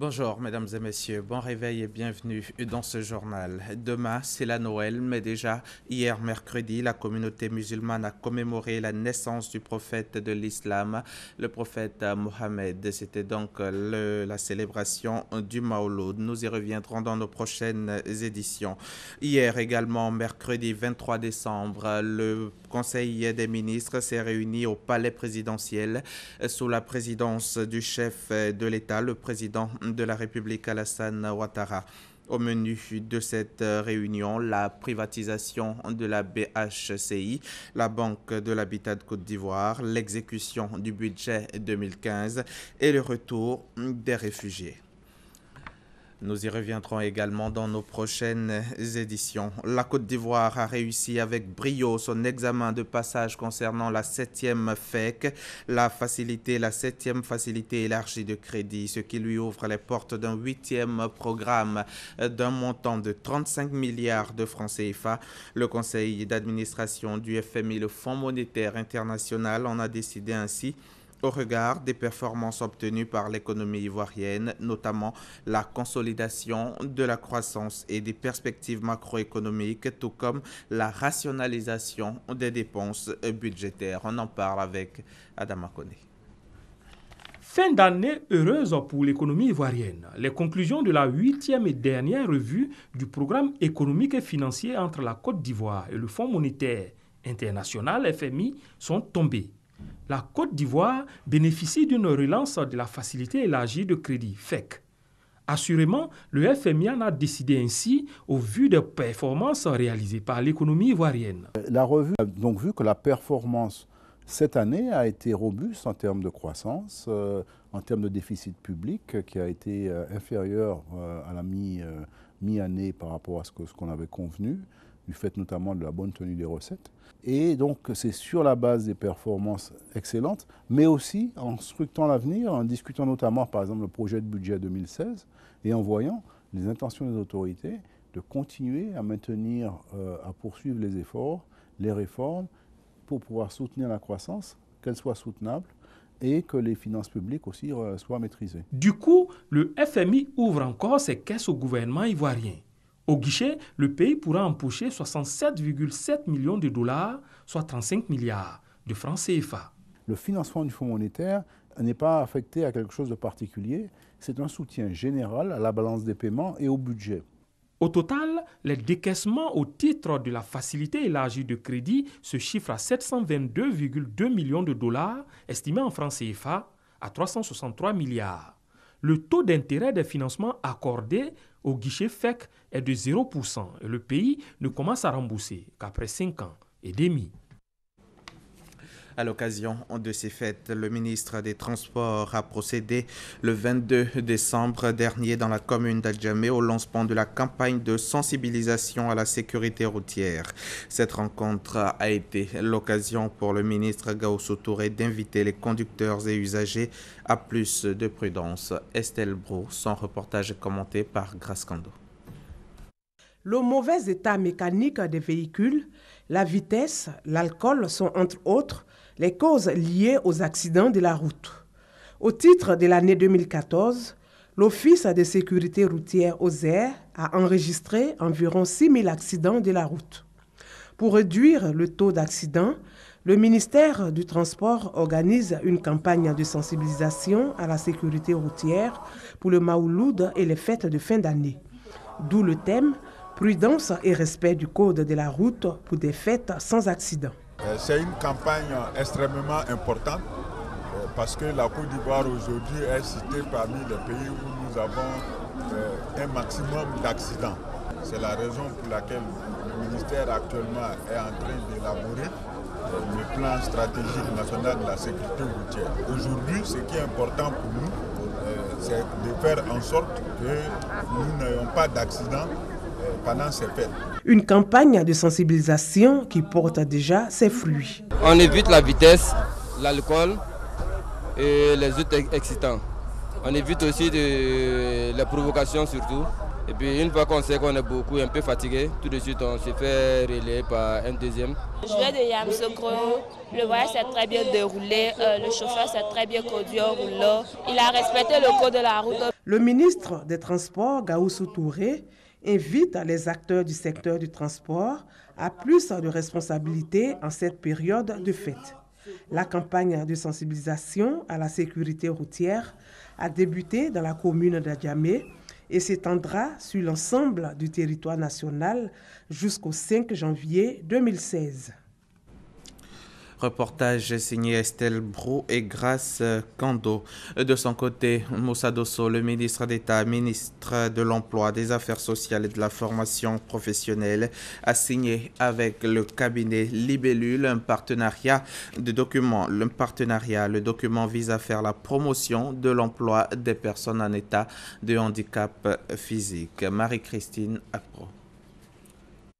Bonjour mesdames et messieurs, bon réveil et bienvenue dans ce journal. Demain c'est la Noël, mais déjà hier mercredi, la communauté musulmane a commémoré la naissance du prophète de l'islam, le prophète Mohammed. C'était donc la célébration du Mawlud. Nous y reviendrons dans nos prochaines éditions. Hier également, mercredi 23 décembre, le Conseil des ministres s'est réuni au palais présidentiel sous la présidence du chef de l'État, le président de la République Alassane Ouattara. Au menu de cette réunion, la privatisation de la BHCI, la Banque de l'Habitat de Côte d'Ivoire, l'exécution du budget 2015 et le retour des réfugiés. Nous y reviendrons également dans nos prochaines éditions. La Côte d'Ivoire a réussi avec brio son examen de passage concernant la 7e FEC, la 7e facilité élargie de crédit, ce qui lui ouvre les portes d'un 8e programme d'un montant de 35 milliards de francs CFA. Le conseil d'administration du FMI, le Fonds monétaire international, en a décidé ainsi au regard des performances obtenues par l'économie ivoirienne, notamment la consolidation de la croissance et des perspectives macroéconomiques, tout comme la rationalisation des dépenses budgétaires. On en parle avec Adama Koné. Fin d'année heureuse pour l'économie ivoirienne. Les conclusions de la 8e et dernière revue du programme économique et financier entre la Côte d'Ivoire et le Fonds monétaire international FMI sont tombées. La Côte d'Ivoire bénéficie d'une relance de la facilité élargie de crédit, FEC. Assurément, le FMI en a décidé ainsi au vu des performances réalisées par l'économie ivoirienne. La revue a donc vu que la performance cette année a été robuste en termes de croissance, en termes de déficit public qui a été inférieur à la mi-année par rapport à ce qu'on avait convenu, du fait notamment de la bonne tenue des recettes. Et donc c'est sur la base des performances excellentes, mais aussi en scrutant l'avenir, en discutant notamment par exemple le projet de budget 2016 et en voyant les intentions des autorités de continuer à maintenir, à poursuivre les efforts, les réformes pour pouvoir soutenir la croissance, qu'elle soit soutenable et que les finances publiques aussi soient maîtrisées. Du coup, le FMI ouvre encore ses caisses au gouvernement ivoirien. Au guichet, le pays pourra empocher 67,7 millions de dollars, soit 35 milliards de francs CFA. Le financement du Fonds monétaire n'est pas affecté à quelque chose de particulier. C'est un soutien général à la balance des paiements et au budget. Au total, les décaissements au titre de la facilité élargie de crédit se chiffrent à 722,2 millions de dollars, estimés en francs CFA à 363 milliards. Le taux d'intérêt des financements accordés au guichet FEC est de 0% et le pays ne commence à rembourser qu'après 5 ans et demi. À l'occasion de ces fêtes, le ministre des Transports a procédé le 22 décembre dernier dans la commune d'Adjamé au lancement de la campagne de sensibilisation à la sécurité routière. Cette rencontre a été l'occasion pour le ministre Gaoussou Touré d'inviter les conducteurs et usagers à plus de prudence. Estelle Brou, son reportage est commenté par Grace Kando. Le mauvais état mécanique des véhicules, la vitesse, l'alcool sont entre autres les causes liées aux accidents de la route. Au titre de l'année 2014, l'Office de sécurité routière OSER a enregistré environ 6 000 accidents de la route. Pour réduire le taux d'accidents, le ministère du Transport organise une campagne de sensibilisation à la sécurité routière pour le Mawlud et les fêtes de fin d'année. D'où le thème « Prudence et respect du code de la route pour des fêtes sans accident ». C'est une campagne extrêmement importante parce que la Côte d'Ivoire aujourd'hui est citée parmi les pays où nous avons un maximum d'accidents. C'est la raison pour laquelle le ministère actuellement est en train d'élaborer le plan stratégique national de la sécurité routière. Aujourd'hui, ce qui est important pour nous, c'est de faire en sorte que nous n'ayons pas d'accidents pendant ces fêtes. Une campagne de sensibilisation qui porte déjà ses fruits. On évite la vitesse, l'alcool et les autres excitants. On évite aussi les provocations surtout. Et puis une fois qu'on sait qu'on est un peu fatigué, tout de suite on se fait relayer par un deuxième. Je viens de Yamoussoukro, le voyage s'est très bien déroulé, le chauffeur s'est très bien conduit au rouleau. Il a respecté le code de la route. Le ministre des Transports, Gaoussou Touré, invite les acteurs du secteur du transport à plus de responsabilité en cette période de fête. La campagne de sensibilisation à la sécurité routière a débuté dans la commune d'Adjamé et s'étendra sur l'ensemble du territoire national jusqu'au 5 janvier 2016. Reportage signé Estelle Brou et Grace Kando. De son côté, Moussa Dosso, le ministre d'État, ministre de l'Emploi, des Affaires sociales et de la formation professionnelle, a signé avec le cabinet Libellule un partenariat de documents. Le document vise à faire la promotion de l'emploi des personnes en état de handicap physique. Marie-Christine Apro.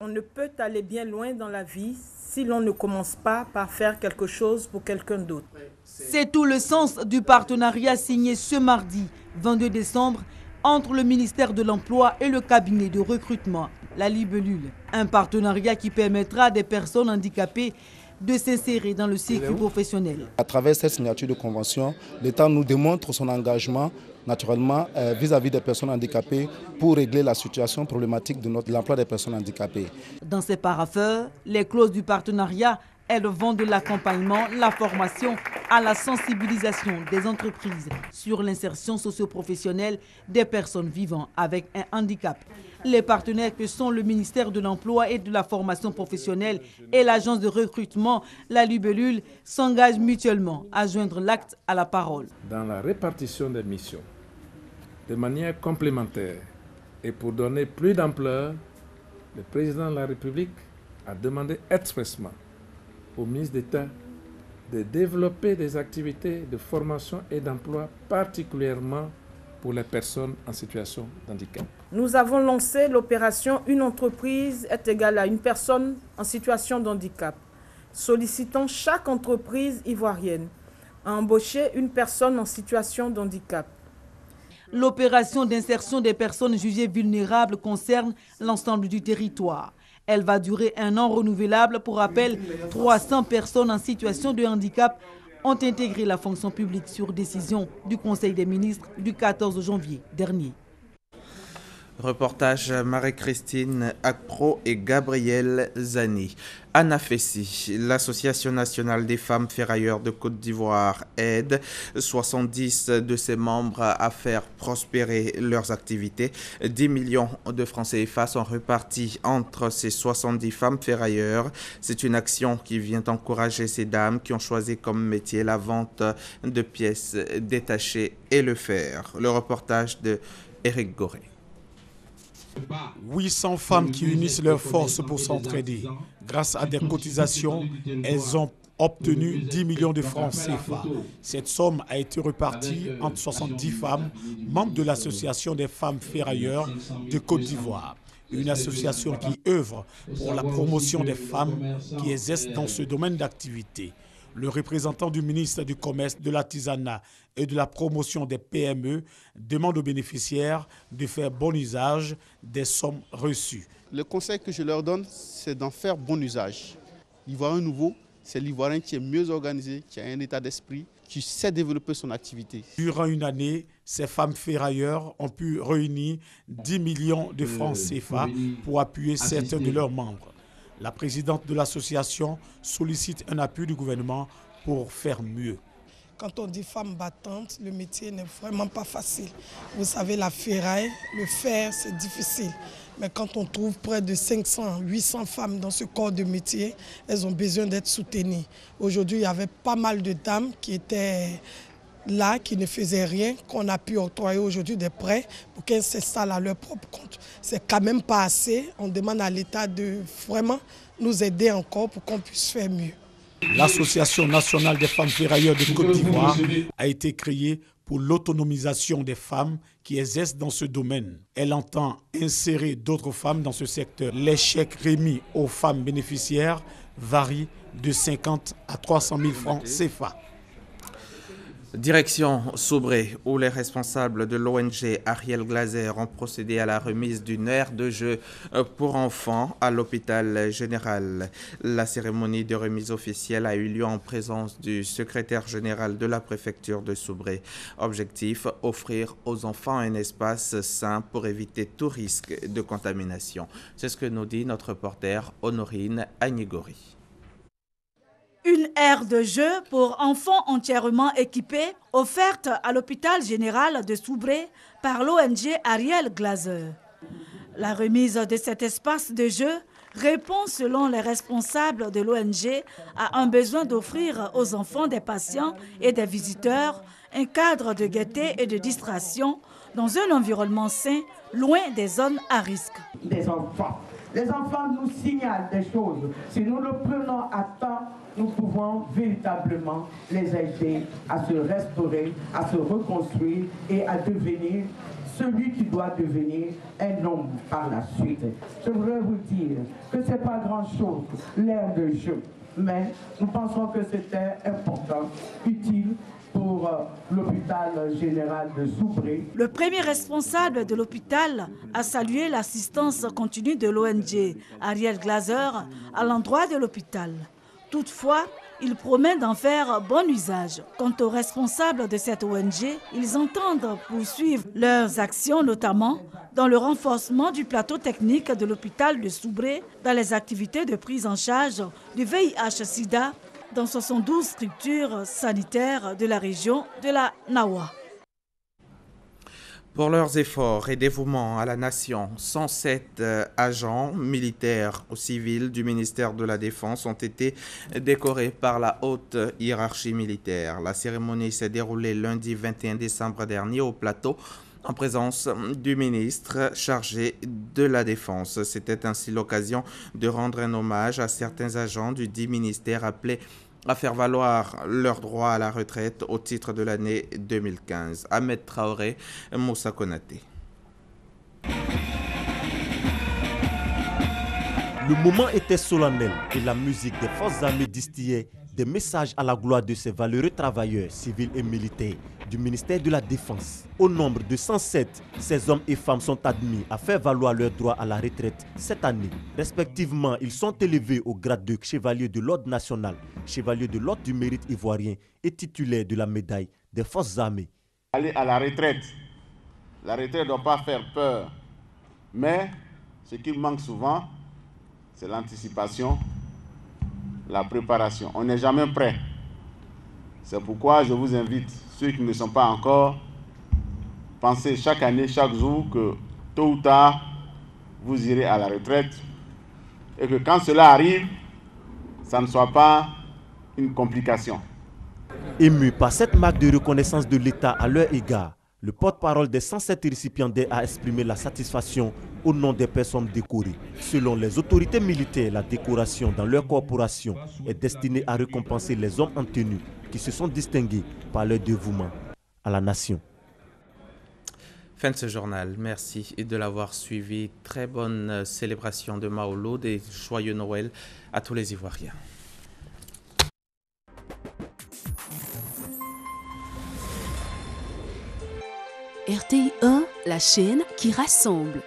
On ne peut aller bien loin dans la vie si l'on ne commence pas par faire quelque chose pour quelqu'un d'autre. C'est tout le sens du partenariat signé ce mardi 22 décembre entre le ministère de l'Emploi et le cabinet de recrutement, la Libellule. Un partenariat qui permettra à des personnes handicapées de s'insérer dans le circuit professionnel. À travers cette signature de convention, l'État nous démontre son engagement naturellement vis-à-vis des personnes handicapées pour régler la situation problématique de l'emploi des personnes handicapées. Dans ces parapheurs, les clauses du partenariat, elles vont de l'accompagnement, la formation à la sensibilisation des entreprises sur l'insertion socio-professionnelle des personnes vivant avec un handicap. Les partenaires que sont le ministère de l'Emploi et de la formation professionnelle et l'agence de recrutement, la Libellule, s'engagent mutuellement à joindre l'acte à la parole. Dans la répartition des missions, de manière complémentaire et pour donner plus d'ampleur, le président de la République a demandé expressément au ministre d'État de développer des activités de formation et d'emploi, particulièrement pour les personnes en situation de handicap. Nous avons lancé l'opération « Une entreprise est égale à une personne en situation de handicap », sollicitant chaque entreprise ivoirienne à embaucher une personne en situation de handicap. L'opération d'insertion des personnes jugées vulnérables concerne l'ensemble du territoire. Elle va durer 1 an renouvelable. Pour rappel, 300 personnes en situation de handicap ont intégré la fonction publique sur décision du Conseil des ministres du 14 janvier dernier. Reportage Marie-Christine Akpro et Gabriel Zani. ANAFESI, l'Association nationale des femmes ferrailleurs de Côte d'Ivoire, aide 70 de ses membres à faire prospérer leurs activités. 10 millions de francs CFA sont repartis entre ces 70 femmes ferrailleurs. C'est une action qui vient encourager ces dames qui ont choisi comme métier la vente de pièces détachées et le fer. Le reportage de Eric Goré. 800 femmes qui unissent leurs forces pour s'entraider. Grâce à des cotisations, elles ont obtenu 10 millions de francs CFA. Cette somme a été repartie entre 70 femmes, membres de l'Association des femmes ferrailleurs de Côte d'Ivoire. Une association qui œuvre pour la promotion des femmes qui exercent dans ce domaine d'activité. Le représentant du ministre du Commerce, de l'Artisanat et de la promotion des PME demande aux bénéficiaires de faire bon usage des sommes reçues. Le conseil que je leur donne, c'est d'en faire bon usage. L'Ivoirien nouveau, c'est l'Ivoirien qui est mieux organisé, qui a un état d'esprit, qui sait développer son activité. Durant une année, ces femmes ferrailleurs ont pu réunir 10 millions de francs CFA pour appuyer certains de leurs membres. La présidente de l'association sollicite un appui du gouvernement pour faire mieux. Quand on dit femme battante, le métier n'est vraiment pas facile. Vous savez, la ferraille, le fer, c'est difficile. Mais quand on trouve près de 500, 800 femmes dans ce corps de métier, elles ont besoin d'être soutenues. Aujourd'hui, il y avait pas mal de dames qui étaient là, qui ne faisaient rien, qu'on a pu octroyer aujourd'hui des prêts pour qu'elles s'installent à leur propre compte. C'est quand même pas assez. On demande à l'État de vraiment nous aider encore pour qu'on puisse faire mieux. L'Association nationale des femmes ferrailleurs de Côte d'Ivoire a été créée pour l'autonomisation des femmes qui exercent dans ce domaine. Elle entend insérer d'autres femmes dans ce secteur. Les chèques remis aux femmes bénéficiaires varient de 50 à 300 000 francs CFA. Direction Soubré, où les responsables de l'ONG Ariel Glaser ont procédé à la remise d'une aire de jeu pour enfants à l'hôpital général. La cérémonie de remise officielle a eu lieu en présence du secrétaire général de la préfecture de Soubré. Objectif, offrir aux enfants un espace sain pour éviter tout risque de contamination. C'est ce que nous dit notre reporter Honorine Agnigori. Une aire de jeu pour enfants entièrement équipée, offerte à l'hôpital général de Soubré par l'ONG Ariel Glaser. La remise de cet espace de jeu répond, selon les responsables de l'ONG, à un besoin d'offrir aux enfants des patients et des visiteurs un cadre de gaieté et de distraction dans un environnement sain, loin des zones à risque. Les enfants nous signalent des choses. Si nous le prenons à temps, nous pouvons véritablement les aider à se restaurer, à se reconstruire et à devenir celui qui doit devenir un homme par la suite. Je voudrais vous dire que ce n'est pas grand-chose, l'aire de jeu, mais nous pensons que c'était important, utile pour l'hôpital général de Soubré. Le premier responsable de l'hôpital a salué l'assistance continue de l'ONG Ariel Glaser à l'endroit de l'hôpital. Toutefois, il promet d'en faire bon usage. Quant aux responsables de cette ONG, ils entendent poursuivre leurs actions, notamment dans le renforcement du plateau technique de l'hôpital de Soubré, dans les activités de prise en charge du VIH-Sida, dans 72 structures sanitaires de la région de la Nawa. Pour leurs efforts et dévouement à la nation, 107 agents militaires ou civils du ministère de la Défense ont été décorés par la haute hiérarchie militaire. La cérémonie s'est déroulée lundi 21 décembre dernier au plateau en présence du ministre chargé de la Défense. C'était ainsi l'occasion de rendre un hommage à certains agents du dit ministère appelés à faire valoir leur droit à la retraite au titre de l'année 2015. Ahmed Traoré, Moussa Konaté. Le moment était solennel et la musique des forces armées distillait des messages à la gloire de ces valeureux travailleurs civils et militaires du ministère de la Défense. Au nombre de 107, ces hommes et femmes sont admis à faire valoir leur droit à la retraite cette année. Respectivement, ils sont élevés au grade de chevalier de l'ordre national, chevalier de l'ordre du mérite ivoirien et titulaire de la médaille des forces armées. Aller à la retraite ne doit pas faire peur, mais ce qui manque souvent, c'est l'anticipation, la préparation. On n'est jamais prêt. C'est pourquoi je vous invite, ceux qui ne sont pas encore, pensez chaque année, chaque jour, que tôt ou tard, vous irez à la retraite et que quand cela arrive, ça ne soit pas une complication. Ému par cette marque de reconnaissance de l'État à leur égard, le porte-parole des 107 récipiendaires a exprimé la satisfaction au nom des personnes décorées. Selon les autorités militaires, la décoration dans leur corporation est destinée à récompenser les hommes en tenue qui se sont distingués par leur dévouement à la nation. Fin de ce journal. Merci de l'avoir suivi. Très bonne célébration de Maouloud et joyeux Noël à tous les Ivoiriens. RTI 1, la chaîne qui rassemble.